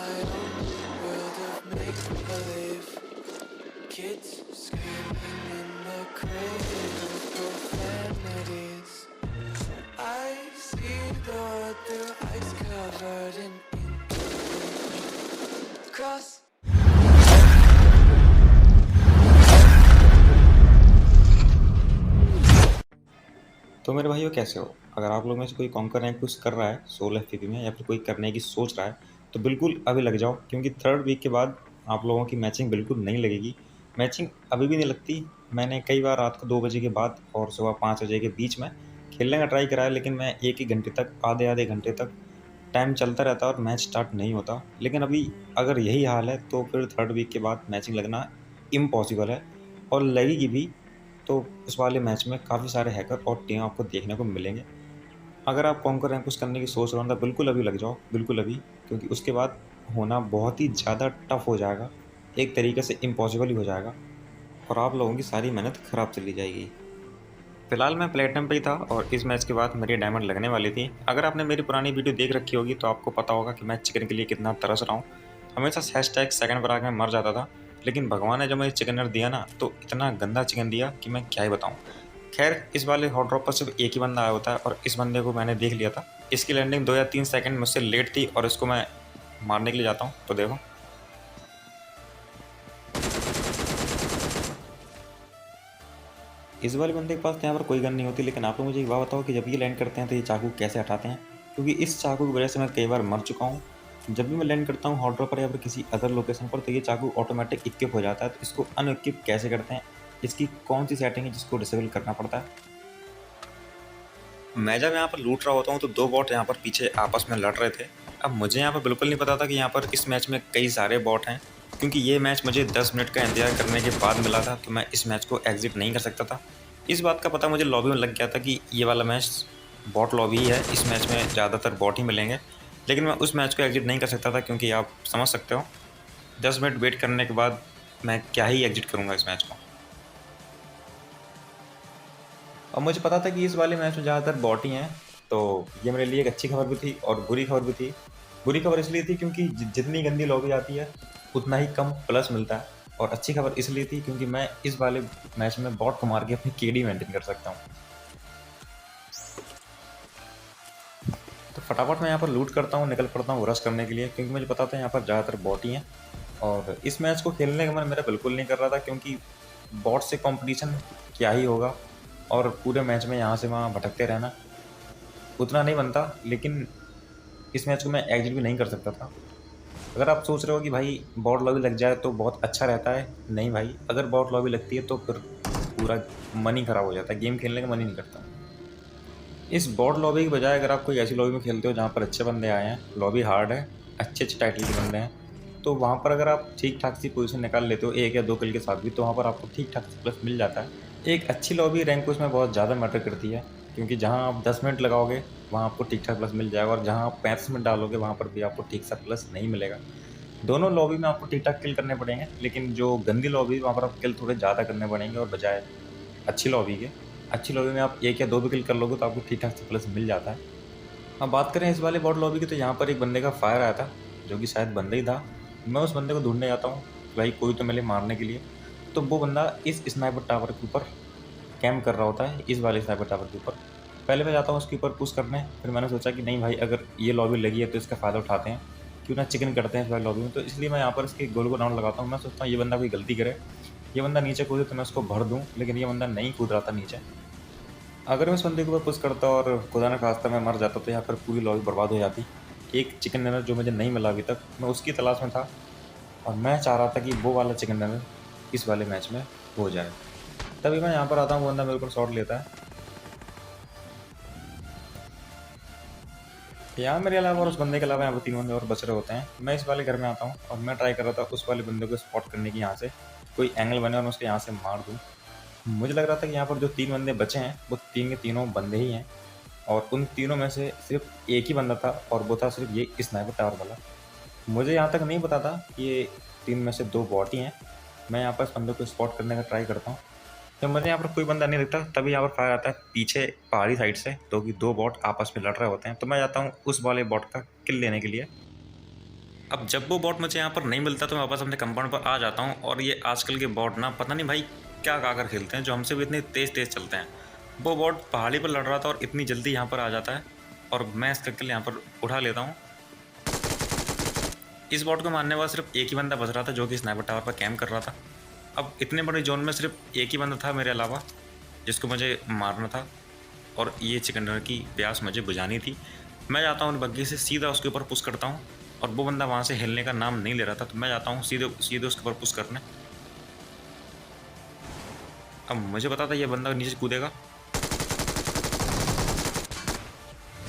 my own world of make-believe. Kids screaming in the cradle, profanities. I see the world through ice covered in ink. Cross. तो मेरे भाइयों कैसे हो? अगर आप लोग में से कोई कॉन्कर रैंक पुश कर रहा है 16 एफपीपी में या फिर कोई करने की सोच रहा है तो बिल्कुल अभी लग जाओ, क्योंकि थर्ड वीक के बाद आप लोगों की मैचिंग बिल्कुल नहीं लगेगी। मैचिंग अभी भी नहीं लगती। मैंने कई बार रात को 2 बजे के बाद और सुबह 5 बजे के बीच में खेलने का ट्राई करा है, लेकिन मैं एक ही घंटे तक, आधे आधे घंटे तक टाइम चलता रहता है और मैच स्टार्ट नहीं होता। लेकिन अभी अगर यही हाल है तो फिर थर्ड वीक के बाद मैचिंग लगना इम्पॉसिबल है, और लगेगी भी तो उस वाले मैच में काफ़ी सारे हैकर और टीम आपको देखने को मिलेंगे। अगर आप कॉन्कर रैंक पुश करने की सोच रहे हो तो बिल्कुल अभी लग जाओ, बिल्कुल अभी, क्योंकि उसके बाद होना बहुत ही ज़्यादा टफ हो जाएगा, एक तरीके से इम्पॉसिबल ही हो जाएगा, और आप लोगों की सारी मेहनत खराब चली जाएगी। फिलहाल मैं प्लेटिनम पे ही था और इस मैच के बाद मेरी डायमंड लगने वाली थी। अगर आपने मेरी पुरानी वीडियो देख रखी होगी तो आपको पता होगा कि मैं चिकन के लिए कितना तरस रहा हूँ। हमेशा हैशटैग सेकंड पर आकर मर जाता था, लेकिन भगवान ने जब मुझे चिकनर दिया ना तो इतना गंदा चिकन दिया कि मैं क्या ही बताऊँ। खैर, इस वाले हॉट ड्रॉप पर सिर्फ एक ही बंदा आया होता है और इस बंदे को मैंने देख लिया था। इसकी लैंडिंग 2 या 3 सेकंड मुझसे लेट थी और इसको मैं मारने के लिए जाता हूँ तो देखो। इस वाले बंदे के पास तो यहाँ पर कोई गन नहीं होती, लेकिन आप लोग मुझे एक बात बताओ कि जब ये लैंड करते हैं तो ये चाकू कैसे हटाते हैं? क्योंकि इस चाकू की वजह से मैं कई बार मर चुका हूँ। जब भी मैं लैंड करता हूँ हॉट ड्रॉप पर या फिर किसी अदर लोकेशन पर तो ये चाकू ऑटोमेटिक इक्विप हो जाता है। तो इसको अनइक्विप कैसे करते हैं? इसकी कौन सी सेटिंग है जिसको डिसेबल करना पड़ता है? मैं जब यहाँ पर लूट रहा होता हूँ तो 2 बॉट यहाँ पर पीछे आपस में लड़ रहे थे। अब मुझे यहाँ पर बिल्कुल नहीं पता था कि यहाँ पर इस मैच में कई सारे बॉट हैं, क्योंकि ये मैच मुझे 10 मिनट का इंतजार करने के बाद मिला था, तो मैं इस मैच को एग्जिट नहीं कर सकता था। इस बात का पता मुझे लॉबी में लग गया था कि ये वाला मैच बॉट लॉबी ही है, इस मैच में ज़्यादातर बॉट ही मिलेंगे, लेकिन मैं उस मैच को एग्जिट नहीं कर सकता था, क्योंकि आप समझ सकते हो 10 मिनट वेट करने के बाद मैं क्या ही एग्जिट करूँगा इस मैच को। और मुझे पता था कि इस वाले मैच में ज़्यादातर बॉट ही हैं, तो ये मेरे लिए एक अच्छी खबर भी थी और बुरी खबर भी थी। बुरी खबर इसलिए थी क्योंकि जितनी गंदी लॉबी आती है उतना ही कम प्लस मिलता है, और अच्छी खबर इसलिए थी क्योंकि मैं इस वाले मैच में बॉट को मार के अपनी केडी मेंटेन कर सकता हूँ। तो फटाफट मैं यहाँ पर लूट करता हूँ, निकल पड़ता हूँ रश करने के लिए, क्योंकि मुझे पता था यहाँ पर ज़्यादातर बॉट ही हैं। और इस मैच को खेलने का मन मेरा बिल्कुल नहीं कर रहा था, क्योंकि बॉट से कंपटीशन क्या ही होगा, और पूरे मैच में यहाँ से वहाँ भटकते रहना उतना नहीं बनता। लेकिन इस मैच को मैं एग्जिट भी नहीं कर सकता था। अगर आप सोच रहे हो कि भाई बॉट लॉबी लग जाए तो बहुत अच्छा रहता है, नहीं भाई, अगर बॉट लॉबी लगती है तो फिर पूरा मन ही ख़राब हो जाता है, गेम खेलने का मन ही नहीं करता। इस बॉट लॉबी की बजाय अगर आप कोई ऐसी लॉबी में खेलते हो जहाँ पर अच्छे बंदे आए हैं, लॉबी हार्ड है, अच्छे अच्छे टाइटल के बंदे हैं, तो वहाँ पर अगर आप ठीक ठाक सी पोजीशन निकाल लेते हो 1 या 2 किल के साथ भी, तो वहाँ पर आपको ठीक ठाक प्लस मिल जाता है। एक अच्छी लॉबी रैंक उसमें बहुत ज़्यादा मैटर करती है, क्योंकि जहाँ आप 10 मिनट लगाओगे वहाँ आपको ठीक ठाक प्लस मिल जाएगा, और जहाँ आप 35 मिनट डालोगे वहाँ पर भी आपको ठीक सा प्लस नहीं मिलेगा। दोनों लॉबी में आपको ठीक ठाक किल करने पड़ेंगे, लेकिन जो गंदी लॉबी वहाँ पर आप किल थोड़े ज़्यादा करने पड़ेंगे, और बजाय अच्छी लॉबी के, अच्छी लॉबी में आप 1 या 2 भी किल कर लोगे तो आपको ठीक ठाक से प्लस मिल जाता है। अब बात करें इस वाले बॉट लॉबी की, तो यहाँ पर एक बंदे का फायर आया था जो कि शायद बंदा ही था। मैं उस बंदे को ढूंढने जाता हूँ कि भाई कोई तो मिले मारने के लिए, तो वो बंदा इस स्नाइपर टावर के ऊपर कैंप कर रहा होता है, इस वाले स्नाइपर टावर के ऊपर। पहले मैं जाता हूँ उसके ऊपर पुश करने, फिर मैंने सोचा कि नहीं भाई, अगर ये लॉबी लगी है तो इसका फ़ायदा उठाते हैं, क्यों ना चिकन करते हैं इस वाली लॉबी में। तो इसलिए मैं यहाँ पर इसके गोल को राउंड लगाता हूँ। मैं सोचता हूँ ये बंदा कोई गलती करे, ये बंदा नीचे कूदे तो मैं उसको भर दूँ, लेकिन ये बंदा नहीं कूद रहा था नीचे। अगर मैं उस बंदे के ऊपर पुश करता और खुदा न खास्ता मैं मर जाता तो यहाँ पर पूरी लॉबी बर्बाद हो जाती। एक चिकन डिनर जो मुझे नहीं मिला अभी तक, मैं उसकी तलाश में था, और मैं चाह रहा था कि वो वाला चिकन डिनर इस वाले मैच में हो जाए। तभी मैं यहाँ पर आता हूँ, वो बंदा मेरे को शॉट लेता है। यहाँ मेरे अलावा और उस बंदे के अलावा यहाँ पर 3 बंदे और बच रहे होते हैं। मैं इस वाले घर में आता हूँ और मैं ट्राई कर रहा था उस वाले बंदे को स्पॉट करने की, यहाँ से कोई एंगल बने और मैं उसको यहाँ से मार दूँ। मुझे लग रहा था कि यहाँ पर जो 3 बंदे बचे हैं वो 3 के तीनों बंदे ही हैं, और उन तीनों में से सिर्फ एक ही बंदा था, और वो था सिर्फ ये स्नाइपर टावर वाला। मुझे यहाँ तक नहीं पता था कि ये 3 में से 2 बॉट ही हैं। मैं यहाँ पर इस बंदे को स्पॉट करने का ट्राई करता हूँ। जब मुझे यहाँ पर कोई बंदा नहीं दिखता तभी यहाँ पर फायर आता है पीछे पहाड़ी साइड से, तो कि 2 बॉट आपस में लड़ रहे होते हैं। तो मैं जाता हूँ उस वाले बॉट का किल लेने के लिए। अब जब वो बॉट मुझे यहाँ पर नहीं मिलता तो मैं वापस अपने कंपाउंड पर आ जाता हूँ। और ये आजकल के बॉट ना पता नहीं भाई क्या कर खेलते हैं, जो हमसे भी इतने तेज़ चलते हैं। वो बॉट पहाड़ी पर लड़ रहा था और इतनी जल्दी यहाँ पर आ जाता है और मैं इसका किल यहाँ पर उठा लेता हूँ। इस बॉट को मारने के बाद सिर्फ एक ही बंदा बच रहा था, जो कि स्नाइपर टावर पर कैम्प कर रहा था। अब इतने बड़े जोन में सिर्फ एक ही बंदा था मेरे अलावा जिसको मुझे मारना था, और ये चिकन डिनर की प्यास मुझे बुझानी थी। मैं जाता हूँ बग्गी से सीधा उसके ऊपर पुश करता हूँ, और वो बंदा वहाँ से हिलने का नाम नहीं ले रहा था, तो मैं जाता हूँ सीधे उसके ऊपर पुश करने। अब मुझे पता था ये बंदा नीचे कूदेगा।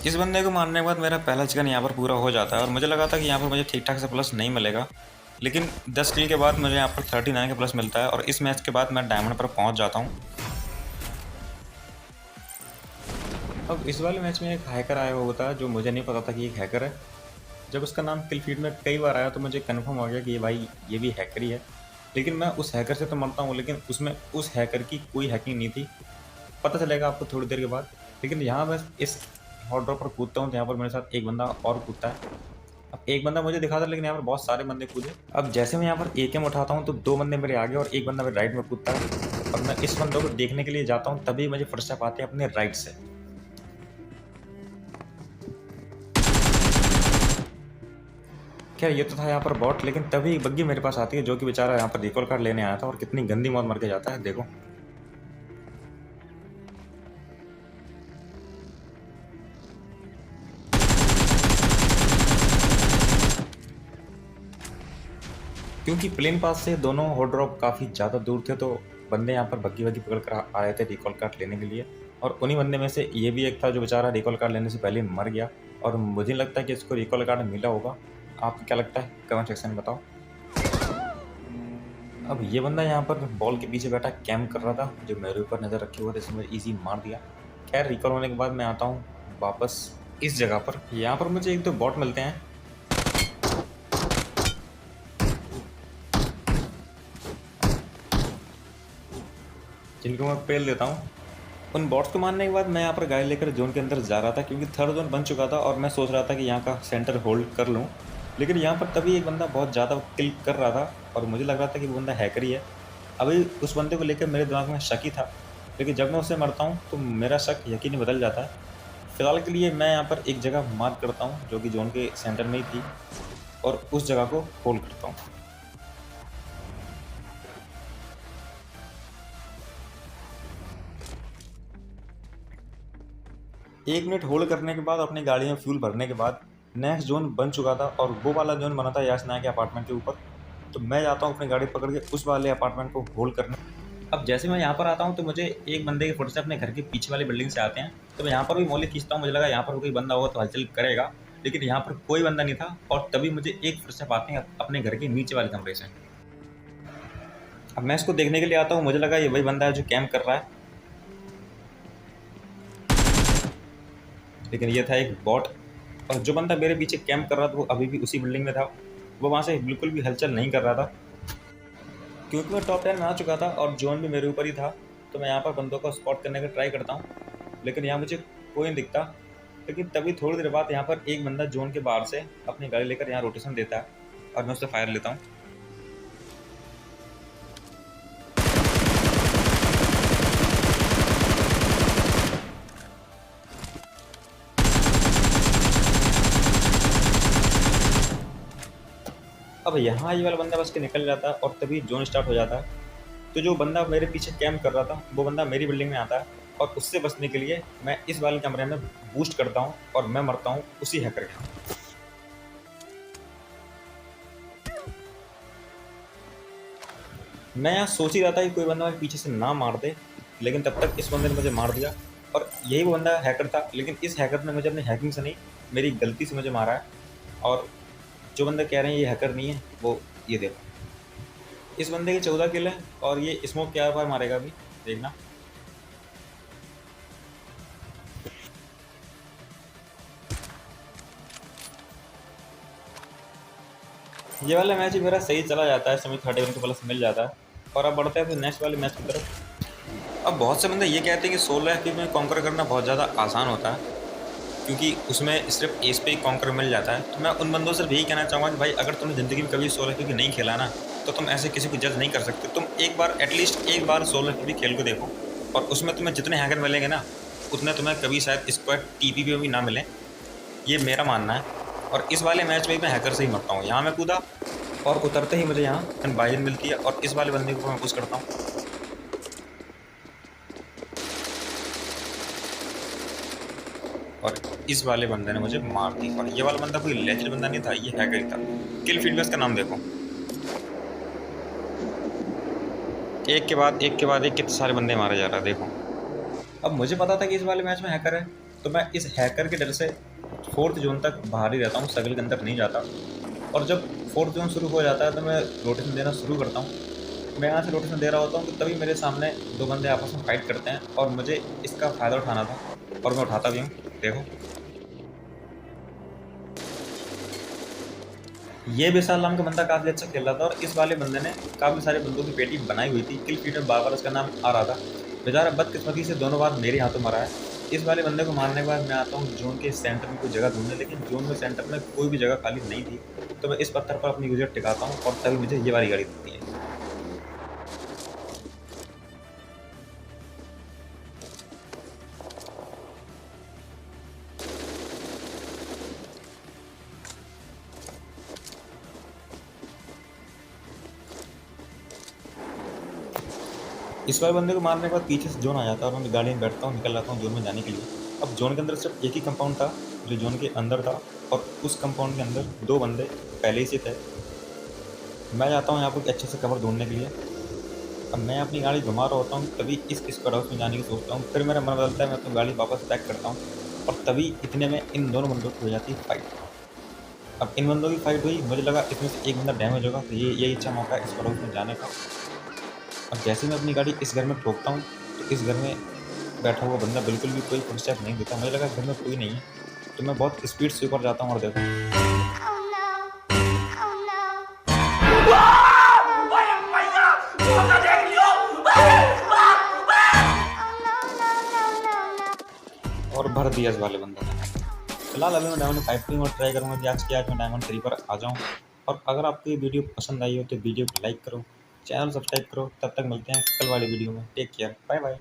इस बंदे को मारने के बाद मेरा पहला चिकन यहाँ पर पूरा हो जाता है, और मुझे लगा था कि यहाँ पर मुझे ठीक ठाक से प्लस नहीं मिलेगा, लेकिन 10 किल के बाद मुझे यहाँ पर 39 का प्लस मिलता है। और इस मैच के बाद मैं डायमंड पर पहुँच जाता हूँ। अब इस वाले मैच में एक हैकर आया हुआ था, जो मुझे नहीं पता था कि एक हैकर है। जब उसका नाम किल फीड में कई बार आया तो मुझे कन्फर्म हो गया कि भाई ये भी हैकर ही है। लेकिन मैं उस हैकर से तो मरता हूँ, लेकिन उसमें उस हैकर की कोई हैकिंग नहीं थी। पता चलेगा आपको थोड़ी देर के बाद। लेकिन यहाँ मैं इस हॉट ड्रॉप पर कूदता हूँ तो यहाँ पर मेरे साथ एक बंदा और कूदता है। अब एक बंदा मुझे दिखा था, लेकिन यहाँ पर बहुत सारे बंदे कूदे। अब जैसे मैं यहाँ पर AKM उठाता हूँ तो 2 बंदे मेरे आगे और एक बंदा मेरे राइट में कूदता है, और मैं इस बंदे को देखने के लिए जाता हूँ, तभी मुझे फर्स्ट आते हैं अपने राइट से। खैर ये तो था यहाँ पर बॉट, लेकिन तभी बग्गी मेरे पास आती है, जो कि बेचारा यहाँ पर रिकॉल कार्ड लेने आया था, और कितनी गंदी मौत मर के जाता है देखो। क्योंकि प्लेन पास से दोनों हॉट ड्रॉप काफ़ी ज़्यादा दूर थे, तो बंदे यहाँ पर बग्गी पकड़ कर आए थे रिकॉल कार्ड लेने के लिए। और उन्हीं बंदे में से ये भी एक था जो बेचारा रिकॉल कार्ड लेने से पहले मर गया, और मुझे नहीं लगता कि इसको रिकॉल कार्ड मिला होगा। आपको क्या लगता है कमेंट सेक्शन में बताओ। अब ये बंदा यहाँ पर बॉल के पीछे बैठा कैम्प कर रहा था, जो मेरे ऊपर नज़र रखे हुए थे, इसने मुझे ईजी मार दिया। खैर रिकॉल होने के बाद मैं आता हूँ वापस इस जगह पर। यहाँ पर मुझे 1-2 बॉट मिलते हैं, जिनको मैं पेल देता हूँ। उन बॉट्स को मारने के बाद मैं यहाँ पर गाड़ी लेकर जोन के अंदर जा रहा था, क्योंकि थर्ड जोन बन चुका था और मैं सोच रहा था कि यहाँ का सेंटर होल्ड कर लूँ। लेकिन यहाँ पर तभी एक बंदा बहुत ज़्यादा किल कर रहा था, और मुझे लग रहा था कि वो बंदा हैकर ही है। अभी उस बंदे को लेकर मेरे दिमाग में शक ही था, लेकिन जब मैं उससे मरता हूँ तो मेरा शक यकीनी बदल जाता है। फिलहाल के लिए मैं यहाँ पर एक जगह मार्क करता हूँ, जो कि जोन के सेंटर में ही थी, और उस जगह को होल्ड करता हूँ। एक मिनट होल्ड करने के बाद अपनी गाड़ी में फ्यूल भरने के बाद नेक्स्ट जोन बन चुका था, और वो वाला जोन बना था याश नायक के अपार्टमेंट के ऊपर। तो मैं जाता हूँ अपनी गाड़ी पकड़ के उस वाले अपार्टमेंट को होल्ड करने। अब जैसे मैं यहाँ पर आता हूँ तो मुझे एक बंदे के फोटो से अपने घर के पीछे वाली बिल्डिंग से आते हैं, तो मैं यहाँ पर भी मोली खींचता हूँ। मुझे लगा यहाँ पर कोई बंदा होगा तो हलचल करेगा, लेकिन यहाँ पर कोई बंदा नहीं था, और तभी मुझे एक फुटस्टेप आते हैं अपने घर के नीचे वाले कमरे से। अब मैं इसको देखने के लिए आता हूँ, मुझे लगा ये वही बंदा है जो कैम्प कर रहा है, लेकिन ये था एक बॉट। और जो बंदा मेरे पीछे कैंप कर रहा था वो अभी भी उसी बिल्डिंग में था, वो वहाँ से बिल्कुल भी हलचल नहीं कर रहा था। क्योंकि मैं टॉप 10 में आ चुका था और जोन भी मेरे ऊपर ही था, तो मैं यहाँ पर बंदों को स्पॉट करने का ट्राई करता हूँ, लेकिन यहाँ मुझे कोई नहीं दिखता। लेकिन तभी थोड़ी देर बाद यहाँ पर एक बंदा जोन के बाहर से अपनी गाड़ी लेकर यहाँ रोटेशन देता है, और मैं उससे फायर लेता हूँ। अब यहाँ ये वाला बंदा बस के निकल जाता है, और तभी जोन स्टार्ट हो जाता है। तो जो बंदा मेरे पीछे कैंप कर रहा था वो बंदा मेरी बिल्डिंग में आता है, और उससे बचने के लिए मैं इस वाले कमरे में बूस्ट करता हूँ, और मैं मरता हूँ उसी हैकर के हाथ। मैं यहाँ सोच ही रहा था कि कोई बंदा मेरे पीछे से ना मार दे, लेकिन तब तक इस बंदे ने मुझे मार दिया, और यही वो बंदा हैकर था। लेकिन इस हैकर ने मुझे अपनी हैकिंग से नहीं, मेरी गलती से मुझे मारा है। और जो बंदा कह रहे हैं ये हैकर नहीं है, वो ये देखो, इस बंदे के 14 किल है, और ये स्मोक क्या बार मारेगा अभी देखना। ये वाला मैच ही मेरा सही चला जाता है, सभी 31 के प्लस मिल जाता है। और अब बढ़ते हैं फिर नेक्स्ट वाले मैच की तरफ। अब बहुत से बंदे ये कहते हैं कि 16 एफपी में कॉन्कर करना बहुत ज़्यादा आसान होता है, क्योंकि उसमें सिर्फ एस पे ही कॉन्कर मिल जाता है। तो मैं उन बंदों से यही कहना चाहूँगा कि भाई अगर तुमने ज़िंदगी में कभी सोलो क्यूबी नहीं खेला ना, तो तुम ऐसे किसी को जज नहीं कर सकते। तुम एक बार एटलीस्ट एक बार सोलो क्यूबी खेल को देखो, और उसमें तुम्हें जितने हैकर मिलेंगे ना, उतने तुम्हें कभी शायद स्क्वाड टीपी पे भी ना मिलें। ये मेरा मानना है। और इस वाले मैच में भी मैं हैकर से ही मरता हूँ। यहाँ मैं कूदा और उतरते ही मुझे यहाँ कन्बाइजन मिलती है, और इस वाले बंदे को मैं पुश करता हूँ, और इस वाले बंदे ने मुझे मार दी। और ये वाला बंदा कोई लेजेंड बंदा नहीं था, ये हैकर ही था। किल फील्ड में इसका नाम देखो, एक के बाद एक कितने सारे बंदे मारे जा रहा है, देखो। अब मुझे पता था कि इस वाले मैच में हैकर है, तो मैं इस हैकर के डर से 4th जोन तक बाहर ही रहता हूँ, सर्कल के अंदर नहीं जाता। और जब 4th जोन शुरू हो जाता है तो मैं रोटेशन देना शुरू करता हूँ। मैं यहाँ से रोटेशन दे रहा होता हूँ, तो तभी मेरे सामने दो बंदे आपस में फाइट करते हैं, और मुझे इसका फ़ायदा उठाना था, और मैं उठाता भी हूँ। देखो, ये विशाल नाम का बंदा काफ़ी अच्छा खेल रहा था, और इस वाले बंदे ने काफ़ी सारे बंदों की पेटी बनाई हुई थी। किल फीड में बार बार उसका नाम आ रहा था। बेचारा बदकिस्मती से दोनों बार मेरे हाथों मरा है। इस वाले बंदे को मारने के बाद मैं आता हूँ जोन के सेंटर में कोई जगह ढूंढने, लेकिन जोन में सेंटर में कोई भी जगह खाली नहीं थी। तो मैं इस पत्थर पर अपनी गुजर टिकाता हूँ, और तभी मुझे ये वाली गाड़ी दिखती है। इस वाले बंदे को मारने के बाद पीछे से जोन आ जाता है, और मैं गाड़ी में बैठता हूँ, निकल जाता हूँ जोन में जाने के लिए। अब जोन के अंदर सिर्फ एक ही कंपाउंड था जो जोन के अंदर था, और उस कंपाउंड के अंदर दो बंदे पहले ही से थे। मैं जाता हूँ यहाँ पर अच्छे से कवर ढूंढने के लिए। अब मैं अपनी गाड़ी घुमा रहा होता हूँ, तभी इस स्क्वाड हाउस में जाने की सोचता हूँ। फिर मेरा मन बदलता है, मैं अपनी गाड़ी वापस बैक करता हूँ, और तभी इतने में इन दोनों बंदों की हो जाती है फाइट। अब इन बंदों की फाइट हुई, मुझे लगा इसमें से एक बंदा डैमेज होगा, तो यही अच्छा मौका है स्क्वाड हाउस में जाने का। अब जैसे मैं अपनी गाड़ी इस घर में ठोकता हूँ, तो इस घर में बैठा हुआ बंदा बिल्कुल भी कोई फुटस्टेप नहीं देता। मुझे लगा घर में कोई नहीं है, तो मैं बहुत स्पीड से ऊपर जाता हूँ, और देखो, और भर दिया इस वाले बंदे ने। फिलहाल अभी मैं डायमंड 5 में ट्राई करूँगा कि आज मैं डायमंड 3 पर आ जाऊँ। और अगर आपको ये वीडियो पसंद आई हो तो वीडियो को लाइक करो, चैनल सब्सक्राइब करो। तब तक मिलते हैं कल वाली वीडियो में। Take care, bye bye.